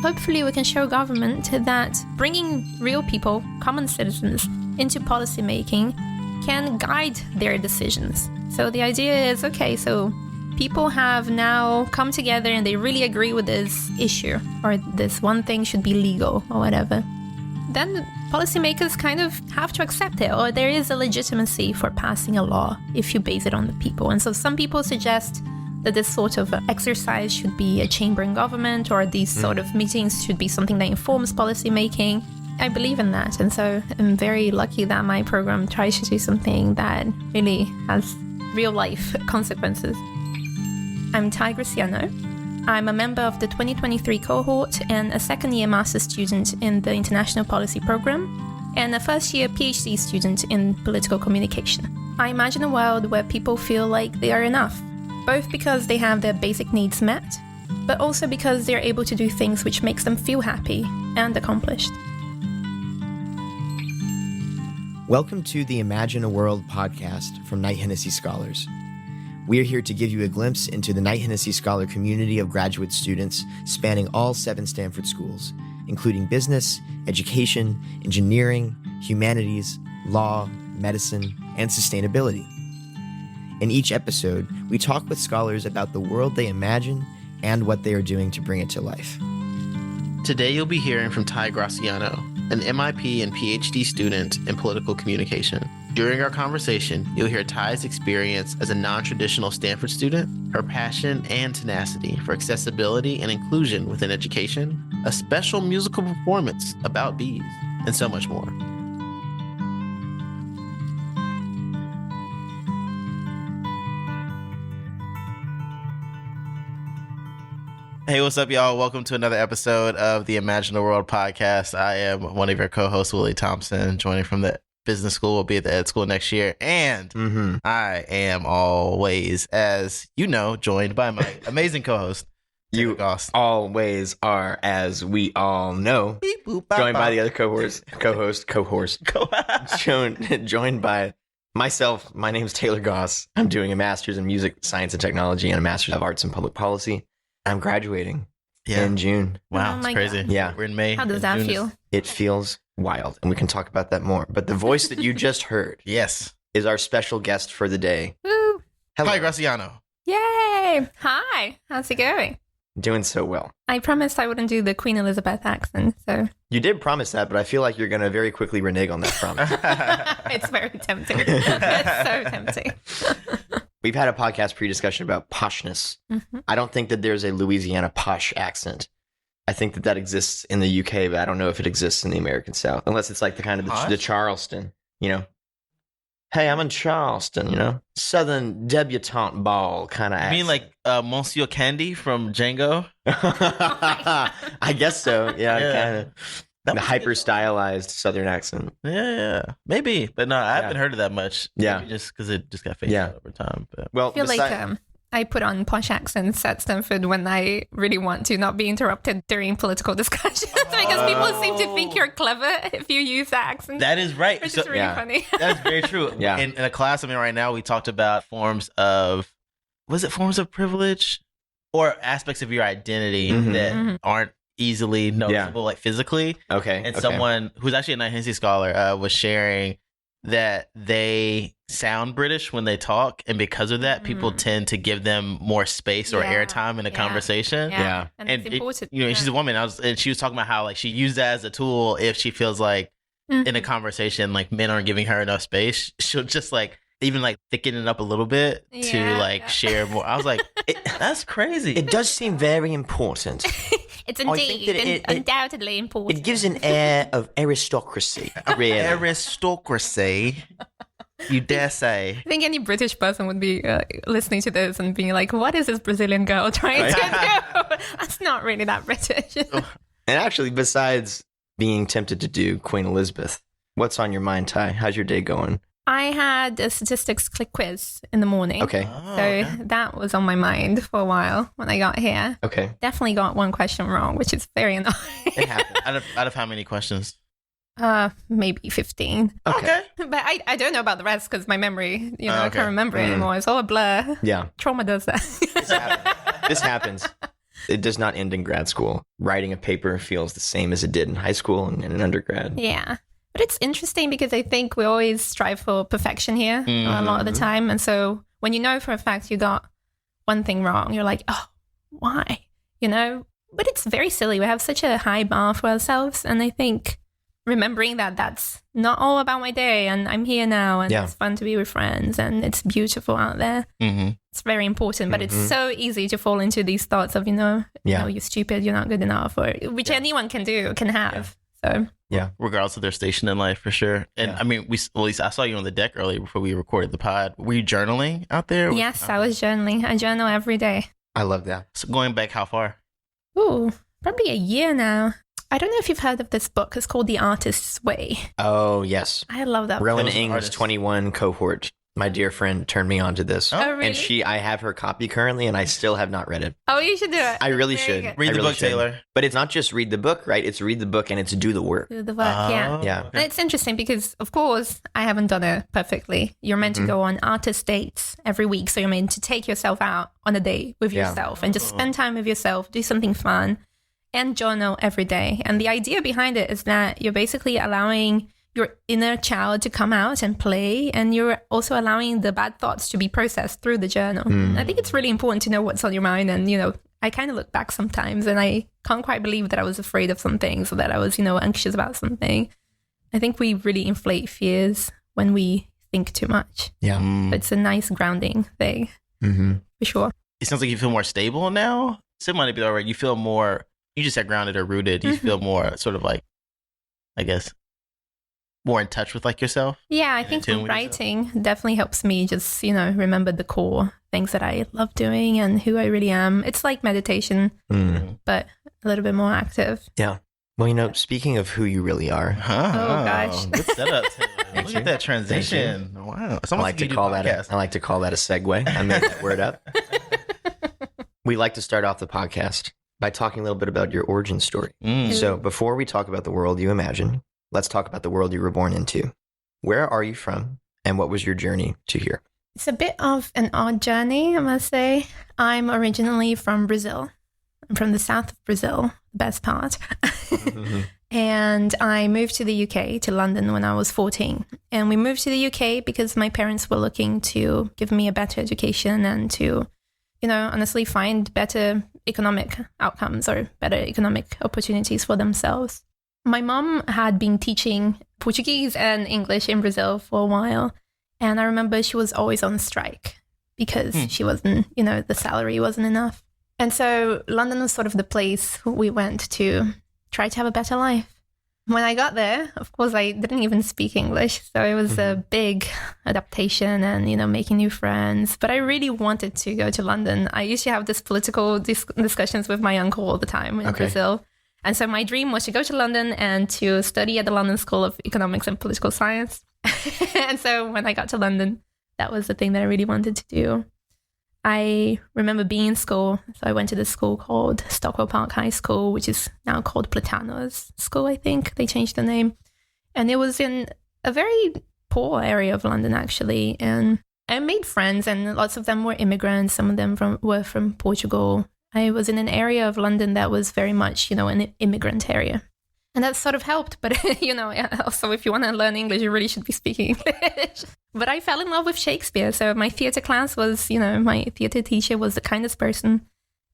hopefully we can show government that bringing real people, common citizens, into policy making can guide their decisions. So the idea is, okay, so people have now come together and they really agree with this issue, or this one thing should be legal or whatever. Then policymakers kind of have to accept it, or there is a legitimacy for passing a law if you base it on the people. And so some people suggest that this sort of exercise should be a chamber in government, or these sort of meetings should be something that informs policy making. I believe in that, and so I'm very lucky that my program tries to do something that really has real life consequences. I'm Thay Graciano. I'm a member of the 2023 cohort and a second-year master's student in the International Policy Program and a first-year PhD student in political communication. I imagine a world where people feel like they are enough, both because they have their basic needs met, but also because they're able to do things which makes them feel happy and accomplished. Welcome to the Imagine a World podcast from Knight-Hennessy Scholars. We're here to give you a glimpse into the Knight-Hennessy Scholar community of graduate students spanning all 7 Stanford schools, including business, education, engineering, humanities, law, medicine, and sustainability. In each episode, we talk with scholars about the world they imagine and what they are doing to bring it to life. Today you'll be hearing from Thay Graciano, an MIP and PhD student in political communication. During our conversation, you'll hear Thay's experience as a non-traditional Stanford student, her passion and tenacity for accessibility and inclusion within education, a special musical performance about bees, and so much more. Hey, what's up, y'all? Welcome to another episode of the Imagine a World podcast. I am one of your co-hosts, Willie Thompson, joining from the business school. Will be at the ed school next year. And I am always, as you know, joined by my amazing co-host, You Goss. always are, as we all know, Beep, boop, bop, joined by bop. the other joined by myself. My name is Taylor Goss. I'm doing a master's in music science and technology and a master's of arts and public policy. I'm graduating in June. Wow, Oh it's my crazy. God. Yeah. We're in May. How does and that June is- feel? It feels wild, and we can talk about that more. But the voice that you just heard Yes. is our special guest for the day. Woo! Hello. Thay Graciano. Yay! Hi! How's it going? Doing so well. I promised I wouldn't do the Queen Elizabeth accent, so You did promise that, but I feel like you're going to very quickly renege on that promise. it's very tempting. It's so tempting. We've had a podcast pre-discussion about poshness. Mm-hmm. I don't think that there's a Louisiana posh accent. I think that exists in the UK, but I don't know if it exists in the American South, unless it's like the kind of the Charleston, you know. Hey, I'm in Charleston, you know, Southern debutante ball kind of You accent. mean like Monsieur Candy from Django? I guess so. Yeah, kind of. That The was hyper good. stylized Southern accent. Yeah, maybe, but no, I haven't heard of that much. Yeah. Maybe just because it just got phased out over time. But Well, I feel like I put on posh accents at Stanford when I really want to not be interrupted during political discussions because people seem to think you're clever if you use that accent. that is right. which So- is really funny. That's very true. Yeah. In a class I'm in right now, we talked about forms of privilege or aspects of your identity that Mhm. aren't easily noticeable, like physically. okay. And okay. someone who's actually a Knight-Hennessy scholar was sharing that they sound British when they talk, and because of that, people tend to give them more space or Yeah. airtime in a Yeah. conversation. Yeah. And it's important. She's a woman. And she was talking about how like she used that as a tool if she feels like in a conversation like men aren't giving her enough space. She'll just like even like thicken it up a little bit to Yeah. like share more. I was like, that's crazy. It does seem very important. It's I think indeed that it- undoubtedly important. It gives an air of aristocracy, really. Aristocracy, you dare say? I think any British person would be listening to this and being like, what is this Brazilian girl trying to do? That's not really that British. And actually, besides being tempted to do Queen Elizabeth, what's on your mind, Thay? How's your day going? I had a statistics click quiz in the morning. Okay. So that was on my mind for a while when I got here. Okay. Definitely got one question wrong, which is very annoying. It happened. Out of how many questions? Maybe 15. Okay. But I don't know about the rest because my memory, I Okay. can't remember it anymore. It's all a blur. Yeah. Trauma does that. This happens. It does not end in grad school. Writing a paper feels the same as it did in high school and in undergrad. Yeah. But it's interesting because I think we always strive for perfection here a lot of the time. And so when you know for a fact you got one thing wrong, you're like, oh, why? You know? But it's very silly. We have such a high bar for ourselves. And I think remembering that that's not all about my day and I'm here now and it's fun to be with friends and it's beautiful out there. It's very important, but it's so easy to fall into these thoughts of, you know, you're stupid, you're not good enough, or which anyone can have. So regardless of their station in life, for sure. And I mean, at least I saw you on the deck earlier before we recorded the pod. Were you journaling out there? Yes, I was journaling. I journal every day. I love that. So going back how far? Ooh, probably a year now. I don't know if you've heard of this book. It's called The Artist's Way. Oh, yes. I love that Rowan book. Ing's 21 cohort. My dear friend turned me on to this. Oh, really? And I have her copy currently, and I still have not read it. Oh, you should do it. I really should. Read the book, Taylor. But it's not just read the book, right? It's read the book and it's do the work. Do the work, yeah. And it's interesting because, of course, I haven't done it perfectly. You're meant to go on artist dates every week. So you're meant to take yourself out on a date with yourself and just spend time with yourself, do something fun, and journal every day. And the idea behind it is that you're basically allowing your inner child to come out and play, and you're also allowing the bad thoughts to be processed through the journal. I think it's really important to know what's on your mind. And, you know, I kind of look back sometimes and I can't quite believe that I was afraid of something, so that I was, you know, anxious about something. I think we really inflate fears when we think too much. Yeah. It's a nice grounding thing, for sure. It sounds like you feel more stable now. Sim might be all right. You feel more, you just said grounded or rooted. You feel more sort of like, I guess, more in touch with like yourself. Yeah, I think writing definitely helps me just, you know, remember the core things that I love doing and who I really am. It's like meditation, but a little bit more active. Yeah. Well, you know, speaking of who you really are. Oh, gosh. Good setup. Look at that transition. Wow. I like to call that a segue. I made that word up. We like to start off the podcast by talking a little bit about your origin story. So before we talk about the world you imagine, let's talk about the world you were born into. Where are you from, and what was your journey to here? It's a bit of an odd journey, I must say. I'm originally from Brazil. I'm from the south of Brazil, the best part. And I moved to the UK, to London, when I was 14. And we moved to the UK because my parents were looking to give me a better education and to, you know, honestly find better economic outcomes or better economic opportunities for themselves. My mom had been teaching Portuguese and English in Brazil for a while. And I remember she was always on strike because she wasn't, you know, the salary wasn't enough. And so London was sort of the place we went to try to have a better life. When I got there, of course, I didn't even speak English. So it was a big adaptation and, you know, making new friends. But I really wanted to go to London. I used to have this political discussions with my uncle all the time in Brazil. And so my dream was to go to London and to study at the London School of Economics and Political Science. And so when I got to London, that was the thing that I really wanted to do. I remember being in school. So I went to this school called Stockwell Park High School, which is now called Platano's School, I think. They changed the name. And it was in a very poor area of London, actually. And I made friends, and lots of them were immigrants. Some of them were from Portugal. I was in an area of London that was very much, you know, an immigrant area. And that sort of helped. But, you know, also if you want to learn English, you really should be speaking English. But I fell in love with Shakespeare. So my theatre class was, you know, my theatre teacher was the kindest person.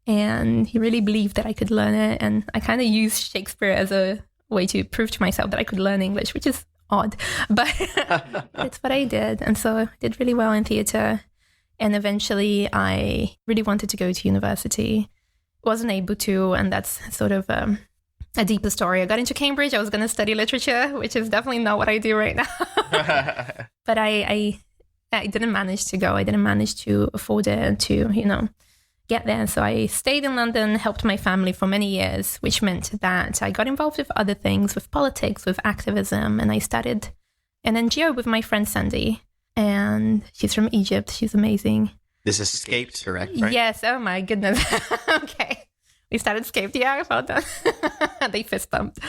And he really believed that I could learn it. And I kind of used Shakespeare as a way to prove to myself that I could learn English, which is odd. But it's what I did. And so I did really well in theatre. And eventually I really wanted to go to university. Wasn't able to, and that's sort of a deeper story. I got into Cambridge. I was going to study literature, which is definitely not what I do right now. But I didn't manage to go. I didn't manage to afford it and to, you know, get there. So I stayed in London, helped my family for many years, which meant that I got involved with other things, with politics, with activism. And I started an NGO with my friend Sandy. And she's from Egypt. She's amazing. This is Skaped, correct? Right? Yes. Oh, my goodness. Okay. We started Skaped. Yeah, well done. They fist bumped.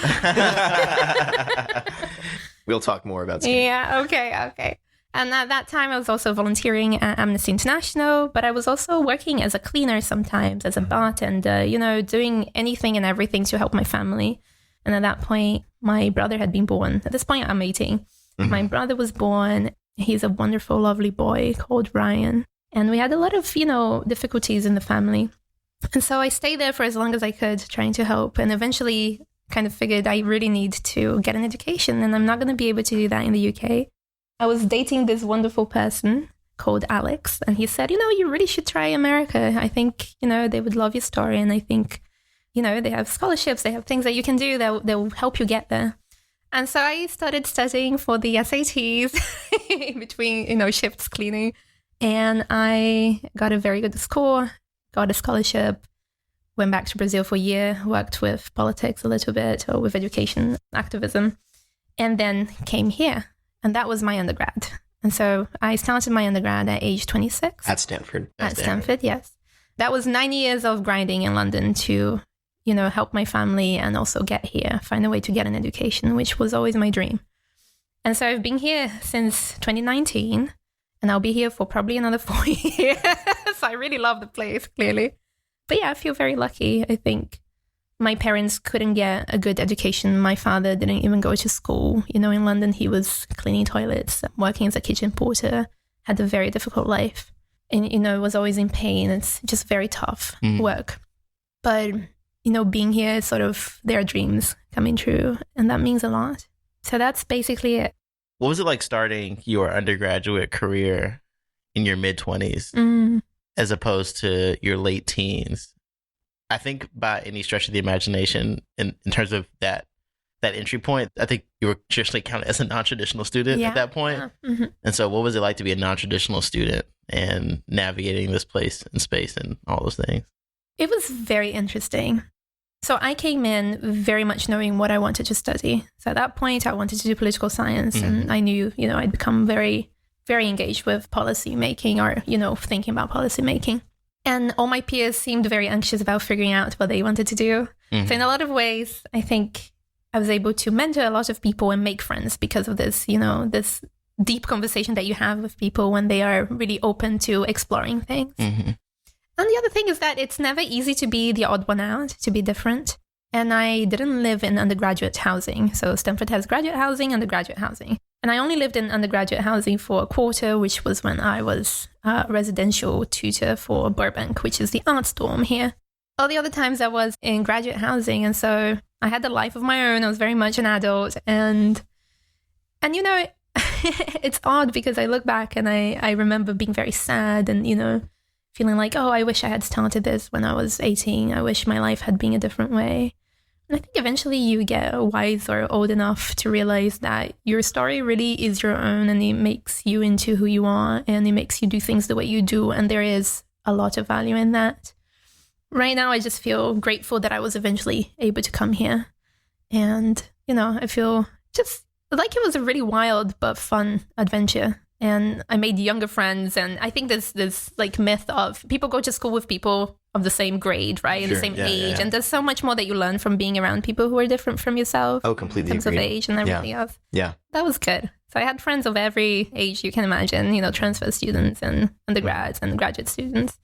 We'll talk more about Skaped. Yeah. Okay. And at that time, I was also volunteering at Amnesty International, but I was also working as a cleaner sometimes, as a bartender, doing anything and everything to help my family. And at that point, my brother had been born. At this point, I'm 18. Mm-hmm. My brother was born. He's a wonderful, lovely boy called Ryan. And we had a lot of, difficulties in the family. And so I stayed there for as long as I could, trying to help. And eventually kind of figured I really need to get an education, and I'm not going to be able to do that in the UK. I was dating this wonderful person called Alex, and he said, you really should try America. I think, they would love your story, and I think, they have scholarships, they have things that you can do that will help you get there. And so I started studying for the SATs in between, shifts cleaning, and I got a very good score, got a scholarship, went back to Brazil for a year, worked with politics a little bit, or with education activism, and then came here. And that was my undergrad. And so I started my undergrad at age 26. At Stanford. At Stanford, yes. That was 9 years of grinding in London to, help my family and also get here, find a way to get an education, which was always my dream. And so I've been here since 2019, and I'll be here for probably another 4 years. So I really love the place, clearly. But yeah, I feel very lucky, I think. My parents couldn't get a good education. My father didn't even go to school. In London, he was cleaning toilets, working as a kitchen porter, had a very difficult life, and, was always in pain. It's just very tough work. But, being here is sort of their dreams coming true, and that means a lot. So that's basically it. What was it like starting your undergraduate career in your mid-20s as opposed to your late teens? I think by any stretch of the imagination, in terms of that entry point, I think you were traditionally counted as a non-traditional student at that point. Mm-hmm. And so what was it like to be a non-traditional student and navigating this place and space and all those things? It was very interesting. So I came in very much knowing what I wanted to study. So at that point, I wanted to do political science, and I knew, I'd become very, very engaged with policy making, or, thinking about policy making. And all my peers seemed very anxious about figuring out what they wanted to do. Mm-hmm. So in a lot of ways, I think I was able to mentor a lot of people and make friends because of this, this deep conversation that you have with people when they are really open to exploring things. Mm-hmm. And the other thing is that it's never easy to be the odd one out, to be different. And I didn't live in undergraduate housing. So Stanford has graduate housing, undergraduate housing. And I only lived in undergraduate housing for a quarter, which was when I was a residential tutor for Burbank, which is the arts dorm here. All the other times I was in graduate housing. And so I had a life of my own. I was very much an adult. And it's odd because I look back and I remember being very sad and, feeling like, oh, I wish I had started this when I was 18. I wish my life had been a different way. And I think eventually you get wise or old enough to realize that your story really is your own, and it makes you into who you are, and it makes you do things the way you do. And there is a lot of value in that. Right now, I just feel grateful that I was eventually able to come here. And, I feel just like it was a really wild but fun adventure. And I made younger friends. And I think there's this myth of people go to school with people of the same grade, right? And the same age. Yeah. And there's so much more that you learn from being around people who are different from yourself. Oh, completely. In terms of age and everything else. Yeah. That was good. So I had friends of every age you can imagine, transfer students and undergrads and graduate students.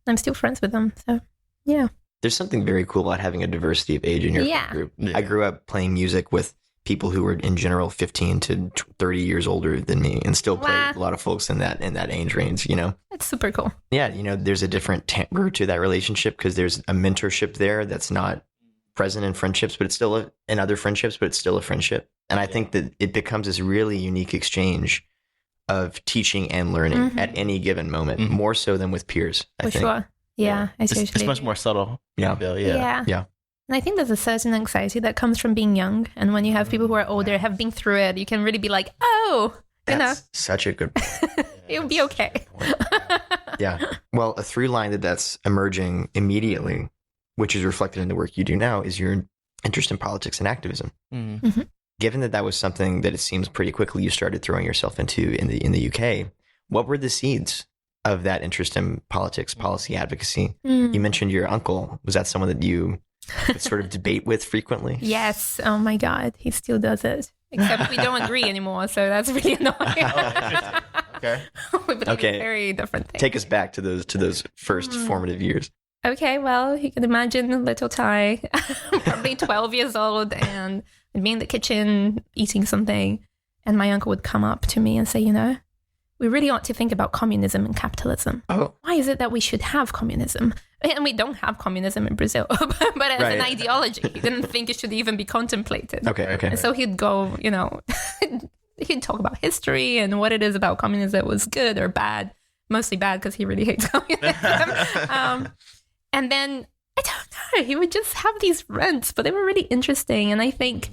And I'm still friends with them. So, yeah. There's something very cool about having a diversity of age in your group. Yeah. I grew up playing music with people who were in general 15 to 30 years older than me, and still play with a lot of folks in that age range, That's super cool. Yeah, there's a different timbre to that relationship because there's a mentorship there that's not present in friendships, but it's still in other friendships, but it's still a friendship. And I think that it becomes this really unique exchange of teaching and learning at any given moment, more so than with peers, I think. Sure. Yeah, it's much more subtle. Yeah. And I think there's a certain anxiety that comes from being young. And when you have people who are older, have been through it, you can really be like, oh, that's such a good point. It'll be okay. Yeah. Well, a through line that's emerging immediately, which is reflected in the work you do now, is your interest in politics and activism. Mm-hmm. Given that was something that it seems pretty quickly you started throwing yourself into in the UK, what were the seeds of that interest in politics, policy advocacy? You mentioned your uncle. Was that someone that you sort of debate with frequently? Yes. Oh my God. He still does it. Except we don't agree anymore. So that's really annoying. Okay. We believe in very different things. Take us back to those first formative years. Okay, well, you can imagine little Thay, probably 12 years old, and I'd be in the kitchen eating something, and my uncle would come up to me and say, we really ought to think about communism and capitalism. Oh. Why is it that we should have communism? And we don't have communism in Brazil, but as an ideology, he didn't think it should even be contemplated. Okay. And so he'd go, he'd talk about history and what it is about communism that was good or bad. Mostly bad because he really hates communism. And then, I don't know, he would just have these rants, but they were really interesting. And I think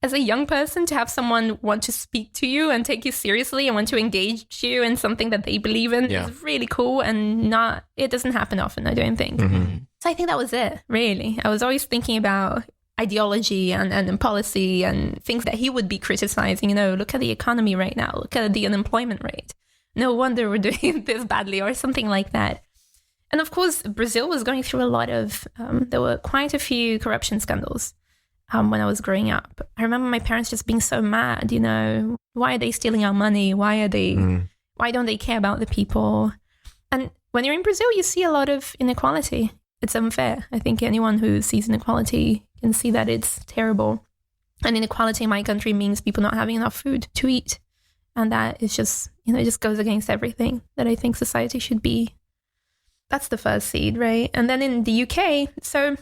as a young person, to have someone want to speak to you and take you seriously and want to engage you in something that they believe in is really cool, and it doesn't happen often, I don't think. Mm-hmm. So I think that was it, really. I was always thinking about ideology and policy and things that he would be criticizing. Look at the economy right now. Look at the unemployment rate. No wonder we're doing this badly, or something like that. And of course, Brazil was going through a lot of, there were quite a few corruption scandals when I was growing up. I remember my parents just being so mad, why are they stealing our money? Why don't they care about the people? And when you're in Brazil, you see a lot of inequality. It's unfair. I think anyone who sees inequality can see that it's terrible. And inequality in my country means people not having enough food to eat. And that is just, it just goes against everything that I think society should be. That's the first seed, right? And then in the UK, so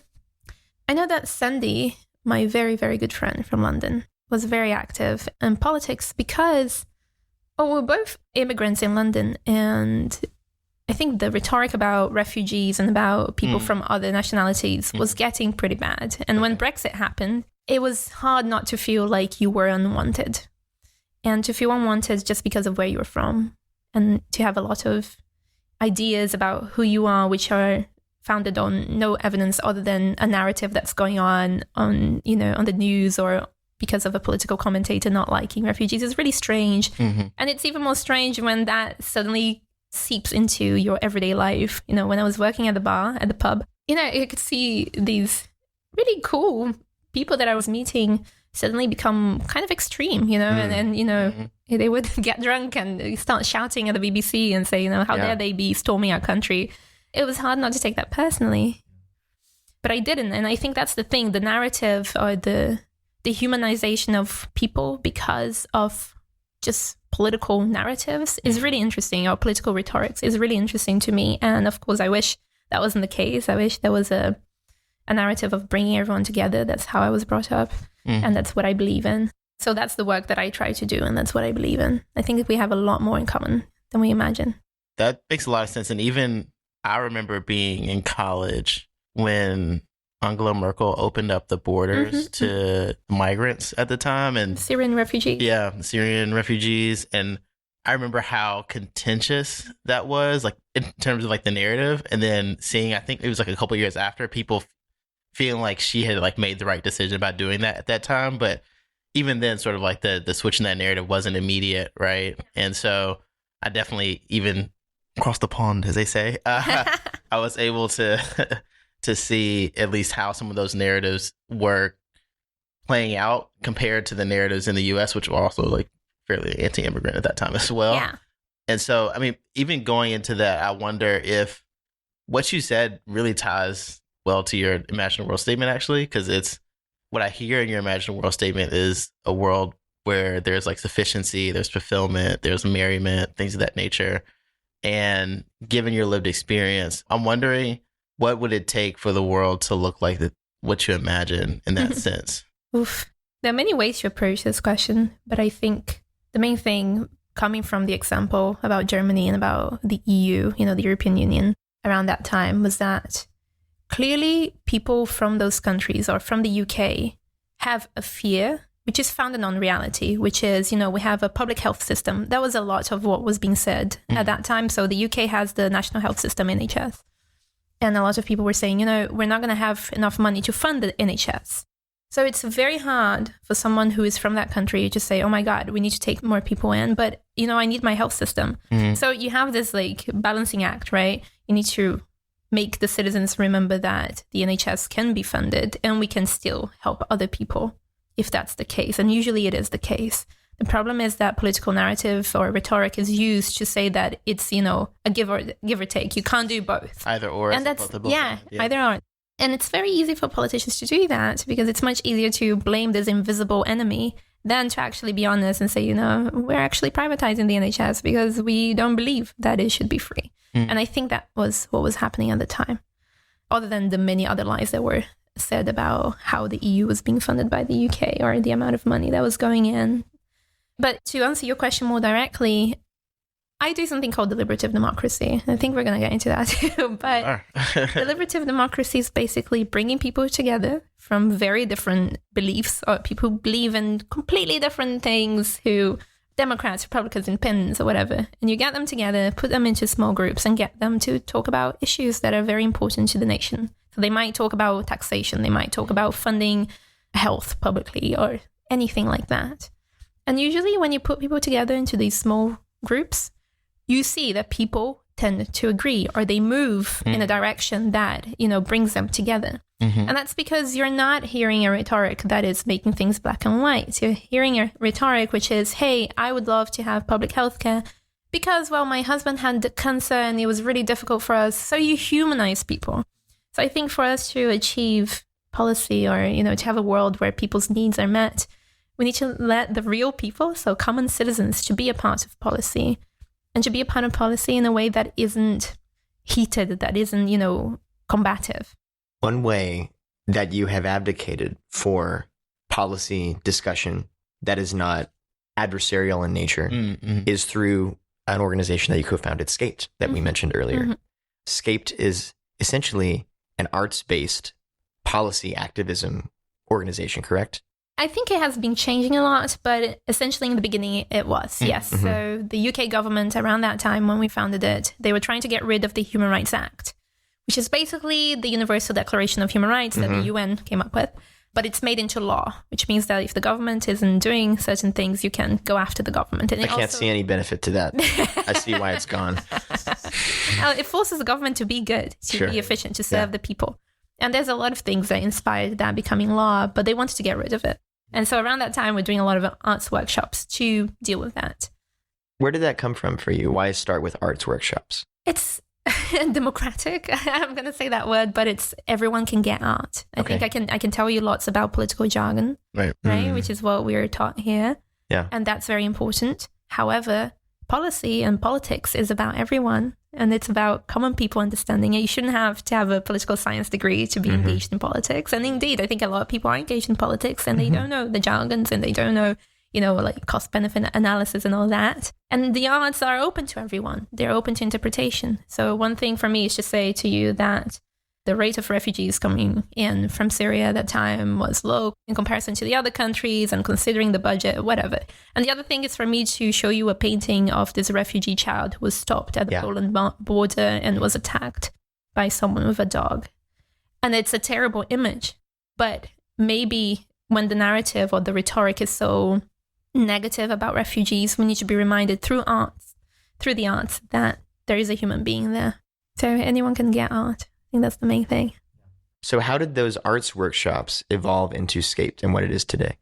I know that Sandy, my very, very good friend from London, was very active in politics because, we're both immigrants in London. And I think the rhetoric about refugees and about people from other nationalities was getting pretty bad. And when Brexit happened, it was hard not to feel like you were unwanted. And to feel unwanted just because of where you were from. And to have a lot of ideas about who you are, which are founded on no evidence other than a narrative that's going on the news, or because of a political commentator not liking refugees, is really strange. Mm-hmm. And it's even more strange when that suddenly seeps into your everyday life. When I was working at the pub, you could see these really cool people that I was meeting suddenly become kind of extreme, and they would get drunk and start shouting at the BBC and say, how dare they be storming our country. It was hard not to take that personally, but I didn't. And I think that's the thing, the narrative, or the humanization of people because of just political narratives is really interesting, or political rhetorics is really interesting to me. And of course, I wish that wasn't the case. I wish there was a narrative of bringing everyone together. That's how I was brought up. And that's what I believe in. So that's the work that I try to do, and that's what I believe in. I think we have a lot more in common than we imagine. That makes a lot of sense. And even I remember being in college when Angela Merkel opened up the borders to migrants at the time. And Syrian refugees. Yeah, Syrian refugees. And I remember how contentious that was, like in terms of like the narrative. And then seeing, I think it was like a couple years after, people feeling like she had like made the right decision about doing that at that time. But even then, sort of like the switch in that narrative wasn't immediate, right? And so I definitely, even across the pond, as they say, I was able to see at least how some of those narratives were playing out compared to the narratives in the U.S., which were also like fairly anti-immigrant at that time as well. Yeah. And so, I mean, even going into that, I wonder if what you said really ties well to your Imagine a World statement, actually, because it's what I hear in your Imagine a World statement is a world where there's like sufficiency, there's fulfillment, there's merriment, things of that nature. And given your lived experience, I'm wondering, what would it take for the world to look like what you imagine in that sense? Oof. There are many ways to approach this question, but I think the main thing, coming from the example about Germany and about the EU, the European Union around that time, was that clearly people from those countries or from the UK have a fear which is founded on reality, which is, we have a public health system. That was a lot of what was being said at that time. So the UK has the national health system, NHS. And a lot of people were saying, we're not going to have enough money to fund the NHS. So it's very hard for someone who is from that country to say, oh my God, we need to take more people in, but, I need my health system. So you have this like balancing act, right? You need to make the citizens remember that the NHS can be funded and we can still help other people if that's the case. And usually it is the case. The problem is that political narrative or rhetoric is used to say that it's, a give or take. You can't do both. Either or. And that's, either or. And it's very easy for politicians to do that because it's much easier to blame this invisible enemy than to actually be honest and say, we're actually privatizing the NHS because we don't believe that it should be free. And I think that was what was happening at the time, other than the many other lies that were said about how the EU was being funded by the UK or the amount of money that was going in. But to answer your question more directly, I do something called deliberative democracy. I think we're going to get into that too. But deliberative democracy is basically bringing people together from very different beliefs, or people who believe in completely different things, who Democrats, Republicans, independents, or whatever. And you get them together, put them into small groups and get them to talk about issues that are very important to the nation. So they might talk about taxation. They might talk about funding health publicly or anything like that. And usually when you put people together into these small groups, you see that people tend to agree, or they move in a direction that, brings them together. And that's because you're not hearing a rhetoric that is making things black and white. You're hearing a rhetoric which is, hey, I would love to have public health care because, well, my husband had cancer and it was really difficult for us. So you humanize people. So I think for us to achieve policy or, to have a world where people's needs are met, we need to let the real people, so common citizens, to be a part of policy. And to be a part of policy in a way that isn't heated, that isn't, combative. One way that you have advocated for policy discussion that is not adversarial in nature is through an organization that you co-founded, Skaped, that we mentioned earlier. Skaped is essentially an arts-based policy activism organization, correct? I think it has been changing a lot, but essentially in the beginning it was, yes. So the UK government around that time when we founded it, they were trying to get rid of the Human Rights Act, which is basically the Universal Declaration of Human Rights that the UN came up with. But it's made into law, which means that if the government isn't doing certain things, you can go after the government. And I can't see any benefit to that. I see why it's gone. It forces the government to be good, to be efficient, to serve the people. And there's a lot of things that inspired that becoming law, but they wanted to get rid of it. And so around that time, we're doing a lot of arts workshops to deal with that. Where did that come from for you? Why start with arts workshops? It's democratic. I'm going to say that word, but it's everyone can get art. I think I can tell you lots about political jargon, right? Which is what we're taught here. Yeah. And that's very important. However, policy and politics is about everyone, and it's about common people understanding it. You shouldn't have to have a political science degree to be engaged in politics. And indeed, I think a lot of people are engaged in politics and they don't know the jargons and they don't know, like cost-benefit analysis and all that. And the arts are open to everyone. They're open to interpretation. So one thing for me is to say to you that the rate of refugees coming in from Syria at that time was low in comparison to the other countries and considering the budget, whatever. And the other thing is for me to show you a painting of this refugee child who was stopped at the Poland border and was attacked by someone with a dog. And it's a terrible image. But maybe when the narrative or the rhetoric is so negative about refugees, we need to be reminded through the arts, that there is a human being there. So anyone can get art. I think that's the main thing. So how did those arts workshops evolve into Skaped and what it is today?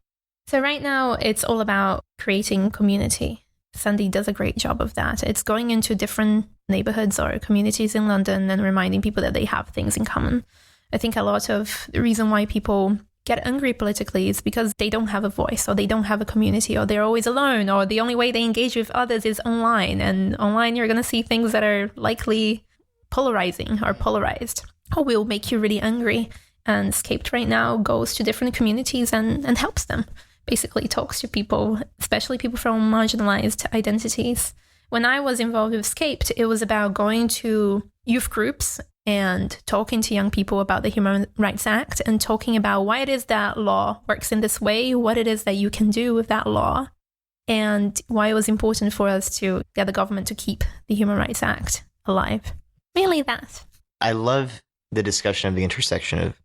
So right now it's all about creating community. Sandy does a great job of that. It's going into different neighborhoods or communities in London and reminding people that they have things in common. I think a lot of the reason why people get angry politically is because they don't have a voice, or they don't have a community, or they're always alone, or the only way they engage with others is online. And online you're going to see things that are likely polarizing or polarized, or will make you really angry. And Skaped right now goes to different communities and helps them, basically talks to people, especially people from marginalized identities. When I was involved with Skaped, it was about going to youth groups and talking to young people about the Human Rights Act and talking about why it is that law works in this way, what it is that you can do with that law, and why it was important for us to get the government to keep the Human Rights Act alive. Mainly that. I love the discussion of the intersection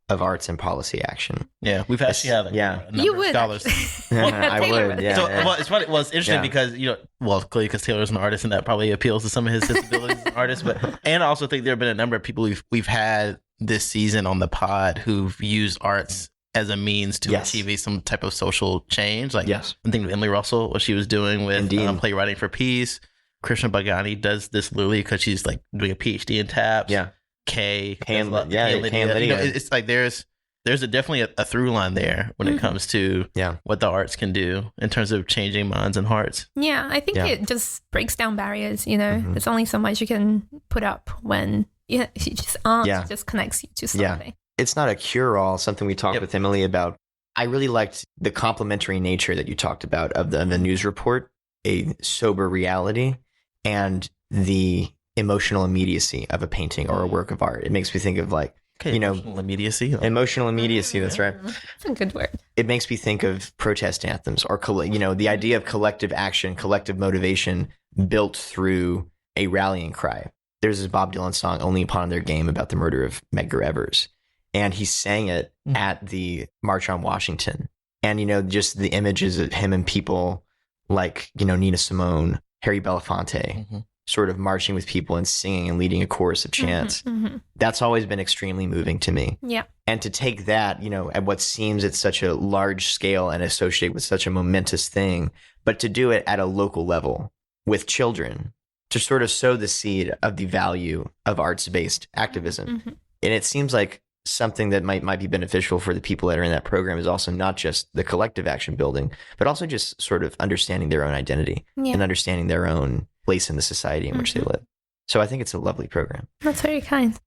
of arts and policy action. Yeah, we've actually had a number of scholars. I would, yeah. So, well, it's funny. Well, it's interesting because, clearly because Taylor's an artist and that probably appeals to some of his sensibilities as an artist. And I also think there have been a number of people we've had this season on the pod who've used arts as a means to achieving some type of social change. Like I think Emily Russell, what she was doing with playwriting for peace. Krishna Bhagani does this literally because she's like doing a PhD in TAPS. Yeah. Kay. Lydia. It's like there's definitely a through line there when it comes to what the arts can do in terms of changing minds and hearts. Yeah, I think it just breaks down barriers, you know. There's only so much you can put up when you just just connects you to something. It's not a cure-all, something we talked with Emily about. I really liked the complementary nature that you talked about of the news report, a sober reality, and the emotional immediacy of a painting or a work of art. It makes me think of emotional immediacy. Emotional immediacy, that's right. That's a good word. It makes me think of protest anthems or, the idea of collective action, collective motivation built through a rallying cry. There's this Bob Dylan song, Only Upon Their Game, about the murder of Medgar Evers. And he sang it at the March on Washington. And, just the images of him and people like, Nina Simone, Harry Belafonte, sort of marching with people and singing and leading a chorus of chants. That's always been extremely moving to me. Yeah. And to take that, at what seems at such a large scale and associate with such a momentous thing, but to do it at a local level with children, to sort of sow the seed of the value of arts-based activism. And it seems like something that might be beneficial for the people that are in that program is also not just the collective action building, but also just sort of understanding their own identity and understanding their own place in the society in which they live. So I think it's a lovely program. That's very kind.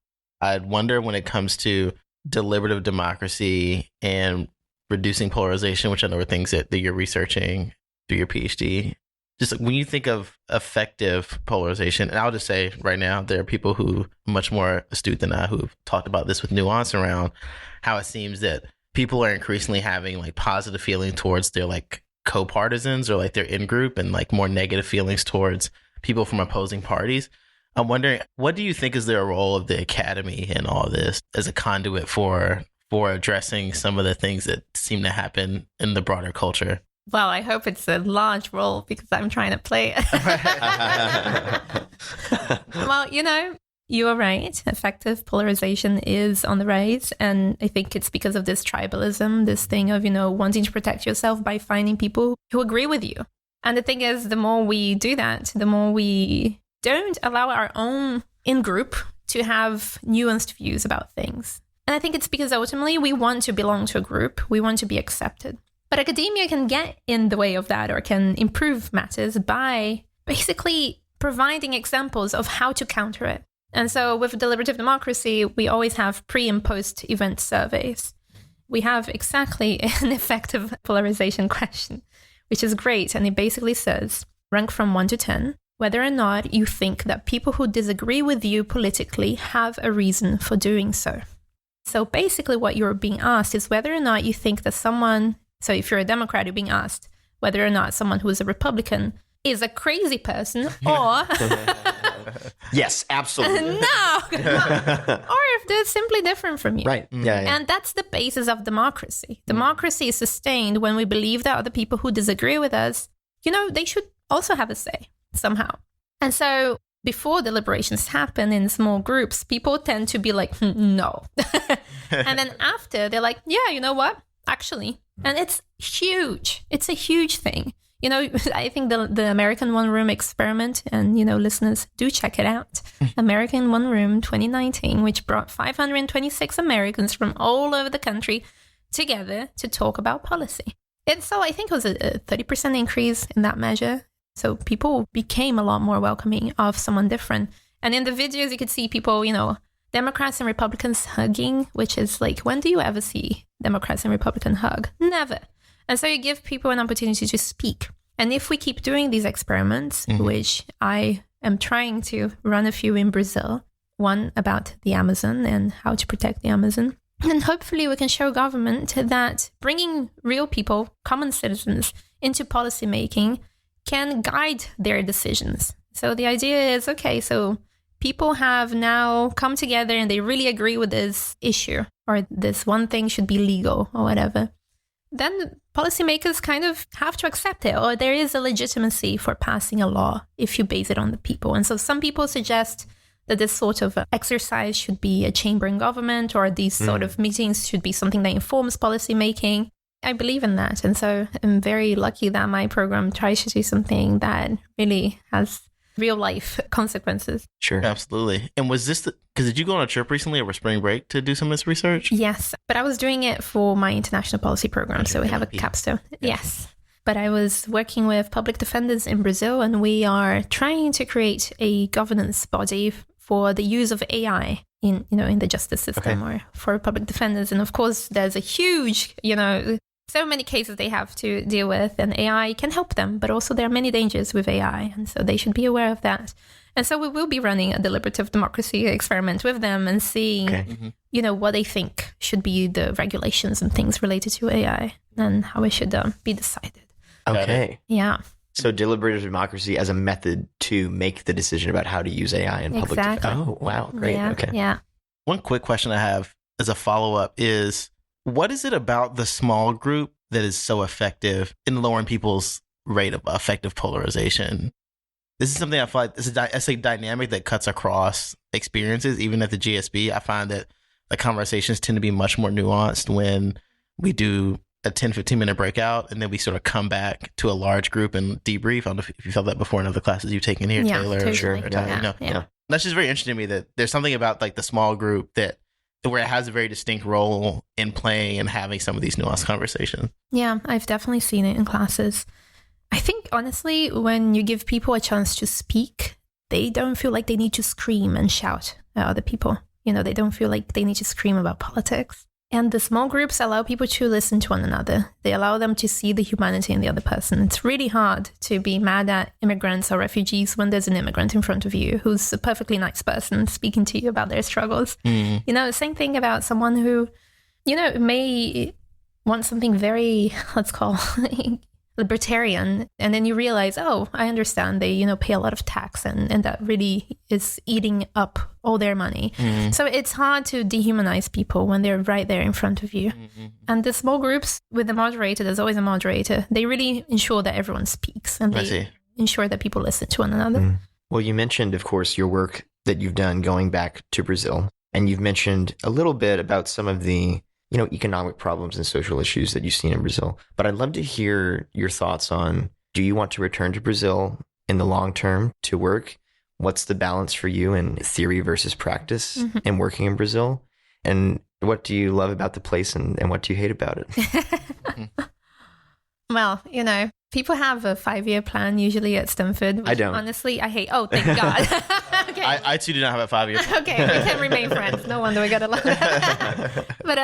I'd wonder when it comes to deliberative democracy and reducing polarization, which I know are things that you're researching through your PhD. Just when you think of effective polarization, and I'll just say right now, there are people who are much more astute than I who've talked about this with nuance around how it seems that people are increasingly having like positive feeling towards their like co-partisans or like their in-group and like more negative feelings towards people from opposing parties. I'm wondering, what do you think is the role of the academy in all this as a conduit for addressing some of the things that seem to happen in the broader culture? Well, I hope it's a large role because I'm trying to play it. Well, you are right. Effective polarization is on the rise. And I think it's because of this tribalism, this thing of, wanting to protect yourself by finding people who agree with you. And the thing is, the more we do that, the more we don't allow our own in-group to have nuanced views about things. And I think it's because ultimately we want to belong to a group. We want to be accepted. But academia can get in the way of that or can improve matters by basically providing examples of how to counter it. And so with deliberative democracy, we always have pre- and post-event surveys. We have exactly an effective polarization question, which is great. And it basically says, rank from 1 to 10, whether or not you think that people who disagree with you politically have a reason for doing so. So basically what you're being asked is whether or not you think that someone... So if you're a Democrat, you're being asked whether or not someone who is a Republican is a crazy person or... Yes, absolutely. No. Or if they're simply different from you. Right. Yeah. And that's the basis of democracy. Democracy is sustained when we believe that other people who disagree with us, they should also have a say somehow. And so before deliberations happen in small groups, people tend to be like, no. And then after, they're like, yeah, you know what? Actually. And it's huge. It's a huge thing. I think the American One Room experiment, and, listeners, do check it out. American One Room 2019, which brought 526 Americans from all over the country together to talk about policy. So I think it was a 30% increase in that measure. So people became a lot more welcoming of someone different. And in the videos, you could see people, Democrats and Republicans hugging, which is like, when do you ever see Democrats and Republicans hug? Never. And so you give people an opportunity to speak. And if we keep doing these experiments, which I am trying to run a few in Brazil, one about the Amazon and how to protect the Amazon, and hopefully we can show government that bringing real people, common citizens, into policymaking can guide their decisions. So the idea is, okay, so people have now come together and they really agree with this issue, or this one thing should be legal or whatever. Then policymakers kind of have to accept it, or there is a legitimacy for passing a law if you base it on the people. And so some people suggest that this sort of exercise should be a chamber in government, or these sort of meetings should be something that informs policy making. I believe in that. And so I'm very lucky that my program tries to do something that really has real life consequences. Sure. Absolutely. And was this because did you go on a trip recently over spring break to do some of this research? Yes, but I was doing it for my international policy program. So we have a capstone. Yes. But I was working with public defenders in Brazil, and we are trying to create a governance body for the use of AI in the justice system or for public defenders. And of course, there's a huge, so many cases they have to deal with, and AI can help them, but also there are many dangers with AI. And so they should be aware of that. And so we will be running a deliberative democracy experiment with them and seeing, what they think should be the regulations and things related to AI and how it should be decided. Okay. Yeah. So deliberative democracy as a method to make the decision about how to use AI in public defense. Oh, wow. Great. Yeah, okay. Yeah. One quick question I have as a follow-up is, what is it about the small group that is so effective in lowering people's rate of effective polarization? This is something I feel like it's a dynamic that cuts across experiences. Even at the GSB, I find that the conversations tend to be much more nuanced when we do a 10, 15-minute breakout, and then we sort of come back to a large group and debrief. I don't know if you felt that before in other classes you've taken here, Taylor. Totally. Sure. Yeah. That's just very interesting to me that there's something about like the small group where it has a very distinct role in playing and having some of these nuanced conversations. Yeah, I've definitely seen it in classes. I think, honestly, when you give people a chance to speak, they don't feel like they need to scream and shout at other people. They don't feel like they need to scream about politics. And the small groups allow people to listen to one another. They allow them to see the humanity in the other person. It's really hard to be mad at immigrants or refugees when there's an immigrant in front of you who's a perfectly nice person speaking to you about their struggles. Same thing about someone who, may want something very, let's call libertarian, and then you realize, oh, I understand they pay a lot of tax and that really is eating up all their money. So it's hard to dehumanize people when they're right there in front of you. And the small groups with the moderator, there's always a moderator, they really ensure that everyone speaks and they ensure that people listen to one another. Well, you mentioned, of course, your work that you've done going back to Brazil, and you've mentioned a little bit about some of the economic problems and social issues that you've seen in Brazil. But I'd love to hear your thoughts on, do you want to return to Brazil in the long term to work? What's the balance for you in theory versus practice in working in Brazil? And what do you love about the place and what do you hate about it? Well, people have a 5-year plan usually at Stanford. I don't. Honestly, I hate. Oh, thank God. Okay. I too do not have a 5-year plan. Okay, we can remain friends. No wonder we got along. But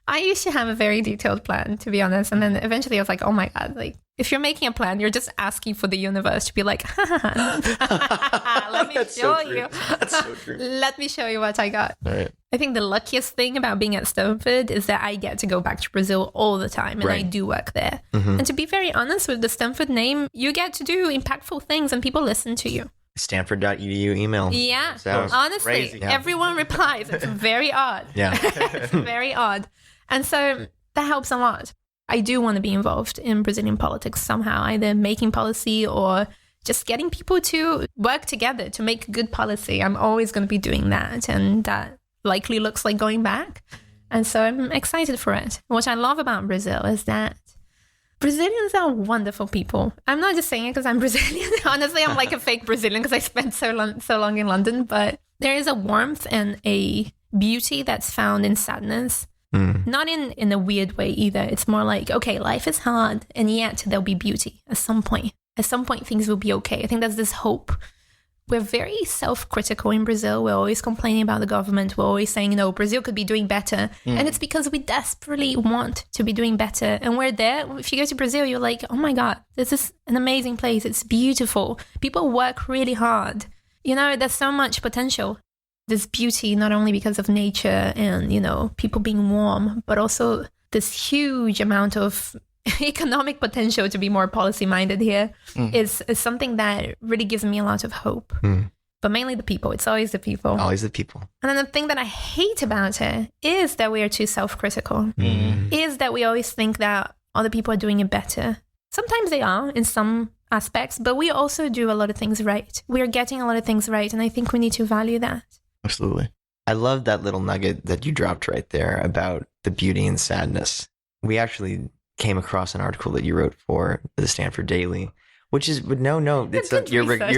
I used to have a very detailed plan, to be honest. And then eventually I was like, oh my God, like if you're making a plan, you're just asking for the universe to be like, let me show you. That's so true. Let me show you what I got. All right. I think the luckiest thing about being at Stanford is that I get to go back to Brazil all the time, and I do work there. And to be very honest, with the Stanford name, you get to do impactful things and people listen to you. Stanford.edu email. Yeah. Sounds honestly, crazy. Everyone replies. It's very odd. Yeah. It's very odd. And so that helps a lot. I do want to be involved in Brazilian politics somehow, either making policy or just getting people to work together to make good policy. I'm always going to be doing that. And that likely looks like going back. And so I'm excited for it. What I love about Brazil is that Brazilians are wonderful people. I'm not just saying it because I'm Brazilian. Honestly, I'm like a fake Brazilian because I spent so long in London. But there is a warmth and a beauty that's found in sadness. Not in a weird way either. It's more like, okay, life is hard, and yet there'll be beauty at some point. At some point, things will be okay. I think there's this hope. We're very self-critical in Brazil. We're always complaining about the government. We're always saying, Brazil could be doing better. And it's because we desperately want to be doing better. And we're there. If you go to Brazil, you're like, oh my God, this is an amazing place. It's beautiful. People work really hard. There's so much potential. This beauty, not only because of nature and, people being warm, but also this huge amount of economic potential to be more policy-minded here is something that really gives me a lot of hope. But mainly the people. It's always the people. Always the people. And then the thing that I hate about it is that we are too self-critical. Is that we always think that other people are doing it better. Sometimes they are in some aspects, but we also do a lot of things right. We are getting a lot of things right, and I think we need to value that. Absolutely. I love that little nugget that you dropped right there about the beauty and sadness. We actually came across an article that you wrote for the Stanford Daily, which is you're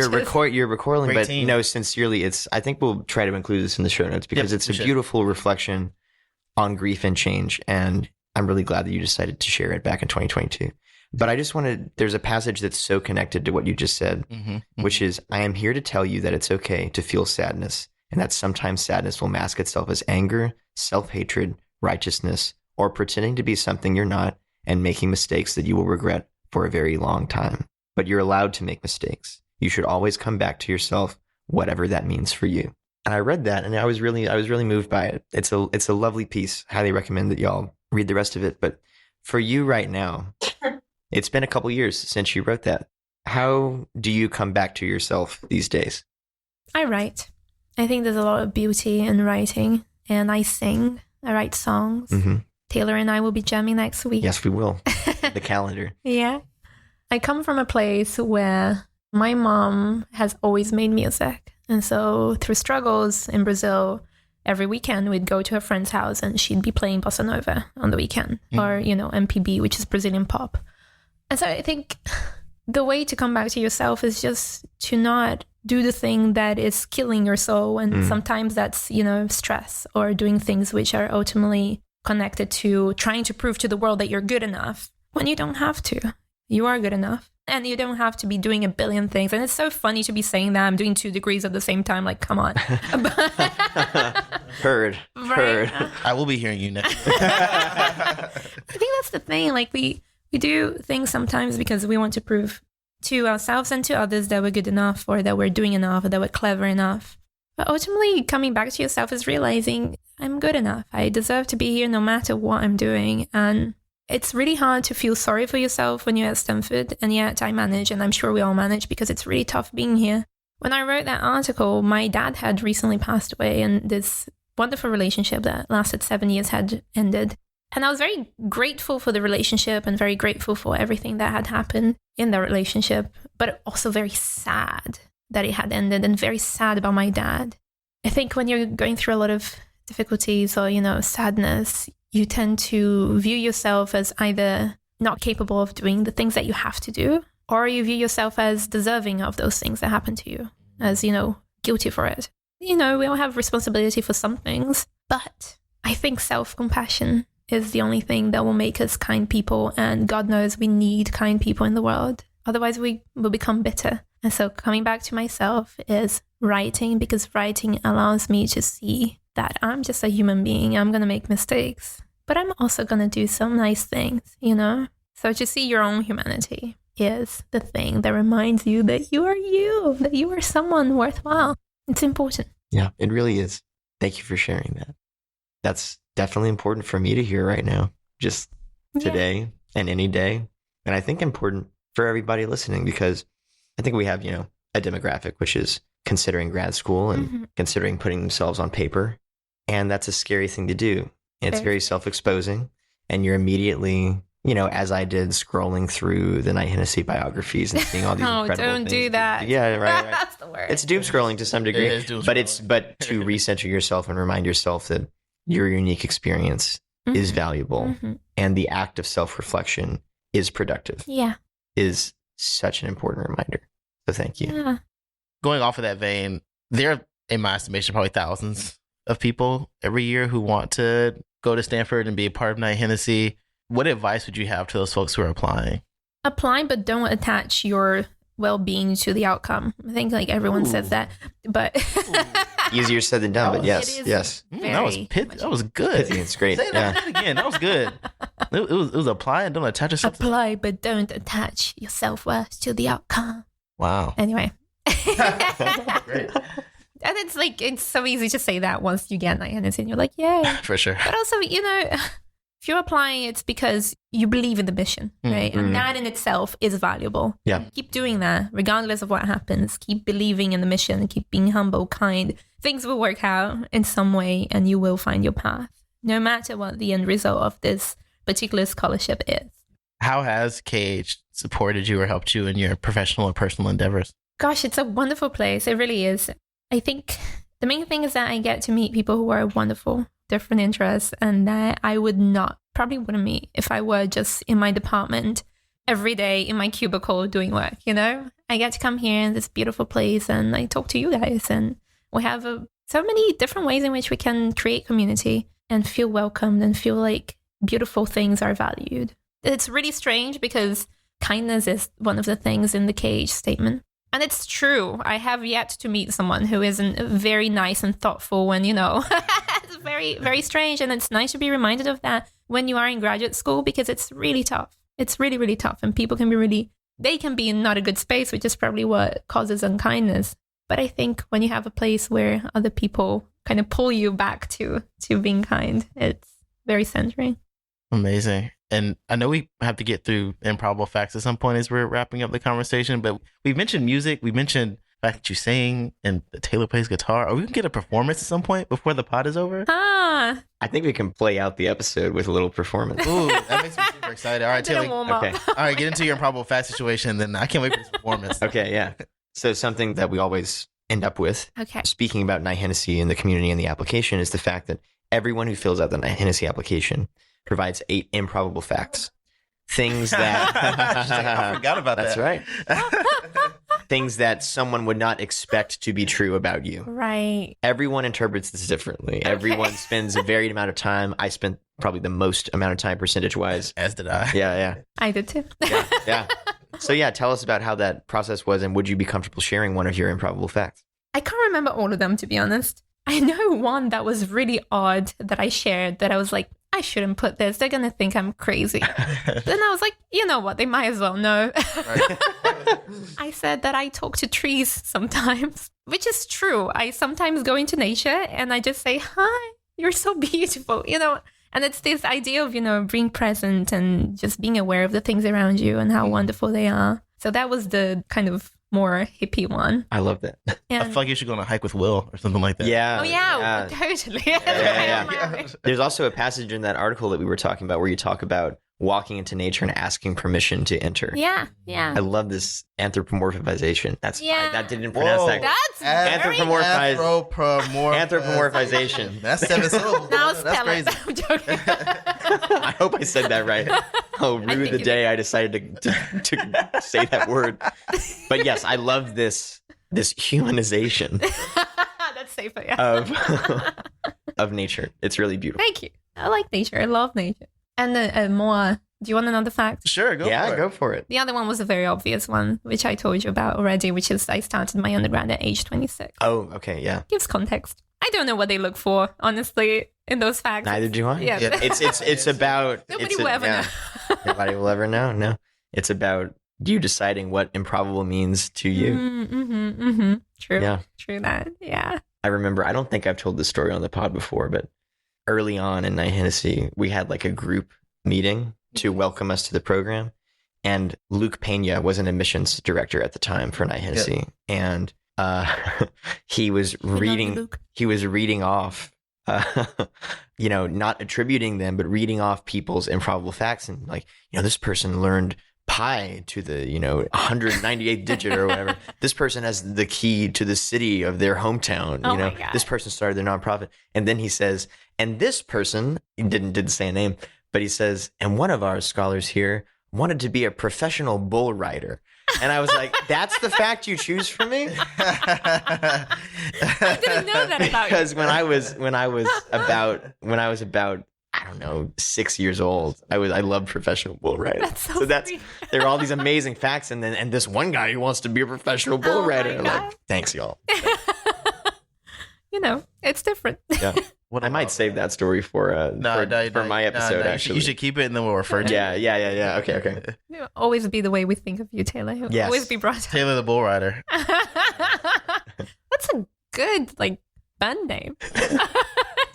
recording, but team. no, sincerely, I think we'll try to include this in the show notes because it's a beautiful reflection on grief and change, and I'm really glad that you decided to share it back in 2022. But I just there's a passage that's so connected to what you just said, which is, I am here to tell you that it's okay to feel sadness, and that sometimes sadness will mask itself as anger, self-hatred, righteousness, or pretending to be something you're not and making mistakes that you will regret for a very long time. But you're allowed to make mistakes. You should always come back to yourself, whatever that means for you. And I read that and I was really moved by it. It's a lovely piece. Highly recommend that y'all read the rest of it. But for you right now, it's been a couple years since you wrote that. How do you come back to yourself these days? I write. I think there's a lot of beauty in writing, and I sing. I write songs. Taylor and I will be jamming next week. Yes, we will. The calendar. Yeah. I come from a place where my mom has always made music. And so through struggles in Brazil, every weekend we'd go to a friend's house and she'd be playing bossa nova on the weekend, or, MPB, which is Brazilian pop. And so I think the way to come back to yourself is just to not do the thing that is killing your soul. And sometimes that's, stress or doing things which are ultimately connected to trying to prove to the world that you're good enough when you don't have to. You are good enough. And you don't have to be doing a billion things. And it's so funny to be saying that I'm doing 2 degrees at the same time. Like, come on. Heard. I will be hearing you next. I think that's the thing. Like, we do things sometimes because we want to prove to ourselves and to others that we're good enough, or that we're doing enough, or that we're clever enough. But ultimately, coming back to yourself is realizing I'm good enough. I deserve to be here no matter what I'm doing. And it's really hard to feel sorry for yourself when you're at Stanford, and yet I manage, and I'm sure we all manage, because it's really tough being here. When I wrote that article, my dad had recently passed away, and this wonderful relationship that lasted 7 years had ended. And I was very grateful for the relationship and very grateful for everything that had happened in the relationship, but also very sad that it had ended, and very sad about my dad. I think when you're going through a lot of difficulties or, sadness, you tend to view yourself as either not capable of doing the things that you have to do, or you view yourself as deserving of those things that happen to you, as, guilty for it. We all have responsibility for some things, but I think self-compassion is the only thing that will make us kind people, and God knows we need kind people in the world. Otherwise, we will become bitter. And so coming back to myself is writing, because writing allows me to see that I'm just a human being. I'm going to make mistakes, but I'm also going to do some nice things, So to see your own humanity is the thing that reminds you that you are you, that you are someone worthwhile. It's important. Yeah, it really is. Thank you for sharing that. That's definitely important for me to hear right now, just today and any day. And I think important for everybody listening, because I think we have, a demographic, which is considering grad school and considering putting themselves on paper. And that's a scary thing to do. It's very self-exposing. And you're immediately, as I did, scrolling through the Knight-Hennessy biographies and seeing all these incredible things. Don't do that. Yeah, right. That's the word. It's doom scrolling to some degree. But to recenter yourself and remind yourself that your unique experience is valuable, and the act of self-reflection is productive. Yeah. Is such an important reminder. So thank you. Yeah. Going off of that vein, there are, in my estimation, probably thousands of people every year who want to go to Stanford and be a part of Knight-Hennessy. What advice would you have to those folks who are applying? Apply, but don't attach your well-being to the outcome. I think everyone says that, but easier said than done. But yes. That was good. Pithy, it's great. Say that again. That was good. It was apply and don't attach yourself. Apply, but don't attach your self-worth to the outcome. Wow. Anyway. Great. And it's so easy to say that once you get Knight-Hennessy and you're like, yay. For sure. But also, if you're applying, it's because you believe in the mission, right? And that in itself is valuable. Yeah. Keep doing that, regardless of what happens. Keep believing in the mission. Keep being humble, kind. Things will work out in some way, and you will find your path, no matter what the end result of this particular scholarship is. How has KH supported you or helped you in your professional or personal endeavors? Gosh, it's a wonderful place. It really is. I think the main thing is that I get to meet people who are wonderful, different interests, and that I probably wouldn't meet if I were just in my department every day in my cubicle doing work, I get to come here in this beautiful place and I talk to you guys, and we have so many different ways in which we can create community and feel welcomed and feel like beautiful things are valued. It's really strange because kindness is one of the things in the KH statement. And it's true. I have yet to meet someone who isn't very nice and thoughtful and, it's very, very strange. And it's nice to be reminded of that when you are in graduate school, because it's really tough. It's really, really tough. And people can be in not a good space, which is probably what causes unkindness. But I think when you have a place where other people kind of pull you back to being kind, it's very centering. Amazing. And I know we have to get through improbable facts at some point as we're wrapping up the conversation, but we've mentioned music. We mentioned the fact that you sing and Taylor plays guitar. Are we going to get a performance at some point before the pod is over? I think we can play out the episode with a little performance. Ooh, that makes me super excited. All right, Taylor. Okay. All right, get into your improbable fact situation. Then I can't wait for this performance. Okay, yeah. So something that we always end up with, speaking about Knight-Hennessy and the community and the application, is the fact that everyone who fills out the Knight-Hennessy application provides 8 improbable facts. Things that... I forgot about that. That's right. Things that someone would not expect to be true about you. Right. Everyone interprets this differently. Okay. Everyone spends a varied amount of time. I spent probably the most amount of time percentage-wise. As did I. Yeah. I did too. Yeah. So tell us about how that process was, and would you be comfortable sharing one of your improbable facts? I can't remember all of them, to be honest. I know one that was really odd that I shared that I was like, I shouldn't put this. They're going to think I'm crazy. Then I was like, you know what? They might as well know. I said that I talk to trees sometimes, which is true. I sometimes go into nature and I just say, hi, you're so beautiful, And it's this idea of, being present and just being aware of the things around you and how wonderful they are. So that was the kind of more hippie one. I love that. And I feel like you should go on a hike with Will or something like that. Yeah. Oh, yeah. Totally. Yeah. There's also a passage in that article that we were talking about where you talk about walking into nature and asking permission to enter. Yeah. I love this anthropomorphization. That didn't pronounce that. That's anthropomorphization. That's 7 syllables. Now that's crazy. I'm joking. I hope I said that right. Oh, rue the day I decided to say that word. But yes, I love this humanization. That's safer, yeah. Of nature. It's really beautiful. Thank you. I like nature. I love nature. And more. Do you want another fact? Sure, go for it. The other one was a very obvious one, which I told you about already, which is I started my undergrad at age 26. Oh, okay, yeah. Gives context. I don't know what they look for, honestly, in those facts. Neither do I. Yeah. It's about... Nobody will ever know. Nobody will ever know, no. It's about you deciding what improbable means to you. True. Yeah. True that, yeah. I remember, I don't think I've told this story on the pod before, but early on in Knight-Hennessy, we had like a group meeting to welcome us to the program. And Luke Pena was an admissions director at the time for Knight-Hennessy. And he was reading off, not attributing them, but reading off people's improbable facts. And like, this person learned pi to the 198th digit or whatever. This person has the key to the city of their hometown. This person started their nonprofit. And then he says, and this person, he didn't say a name, but he says, and one of our scholars here wanted to be a professional bull rider. And I was like, that's the fact you choose for me? I didn't know that about you. Because when I was about I don't know, 6 years old, I loved professional bull riding. So there are all these amazing facts, and this one guy who wants to be a professional bull rider. I'm like, thanks, y'all. It's different. Yeah. I might save that story for my episode. Actually, you should keep it, and then we'll refer to it. Yeah. Okay. It'll always be the way we think of you, Taylor. It'll always be brought up. Taylor the Bull Rider. That's a good band name.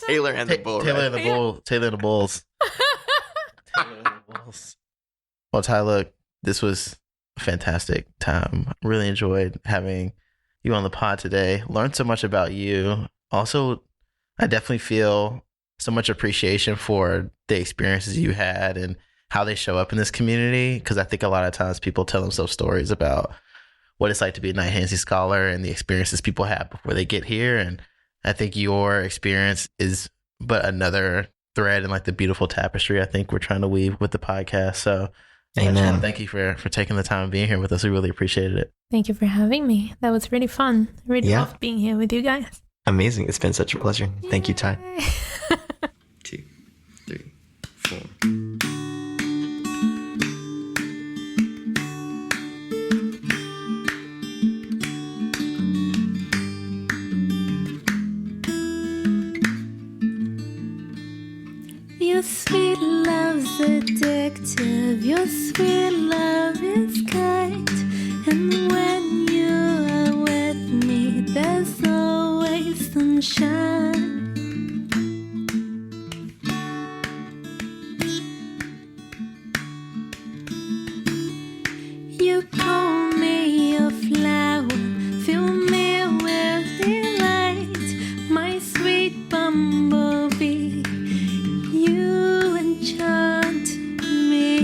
Taylor and the Bull. Taylor and the Bull. Taylor and the Bulls. Taylor and the Bulls. Well, Tyler, this was a fantastic time. Really enjoyed having you on the pod today. Learned so much about you. Also, I definitely feel so much appreciation for the experiences you had and how they show up in this community, because I think a lot of times people tell themselves stories about what it's like to be a Knight-Hennessy scholar and the experiences people have before they get here. And I think your experience is but another thread in like the beautiful tapestry I think we're trying to weave with the podcast. So Amen. thank you for taking the time and being here with us. We really appreciated it. Thank you for having me. That was really fun. I really loved being here with you guys. Amazing. It's been such a pleasure. Thank you, Thay. 2, 3, 4. Your sweet love's addictive, your sweet love is kind, and when you are with me, there's always sunshine. You call me a flower, fill me with delight, my sweet bumblebee. You enchant me.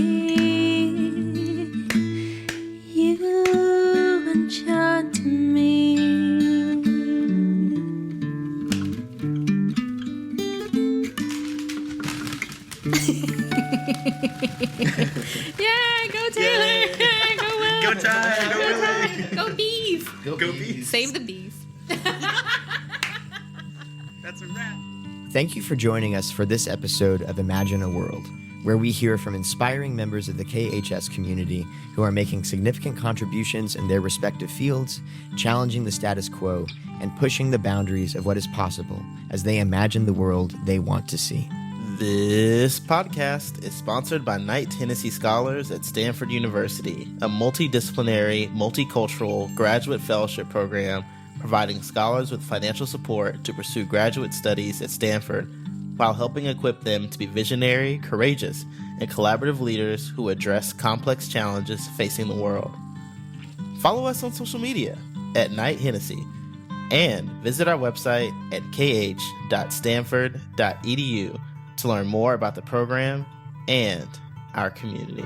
You enchant me. Yeah, go Taylor. Yeah. Go Will. Go Thay. Go Thay. Go bees. Go bees. Save the bees. That's a wrap. Thank you for joining us for this episode of Imagine a World, where we hear from inspiring members of the KHS community who are making significant contributions in their respective fields, challenging the status quo, and pushing the boundaries of what is possible as they imagine the world they want to see. This podcast is sponsored by Knight-Hennessy Scholars at Stanford University, a multidisciplinary, multicultural graduate fellowship program providing scholars with financial support to pursue graduate studies at Stanford while helping equip them to be visionary, courageous, and collaborative leaders who address complex challenges facing the world. Follow us on social media at Knight-Hennessy and visit our website at kh.stanford.edu to learn more about the program and our community.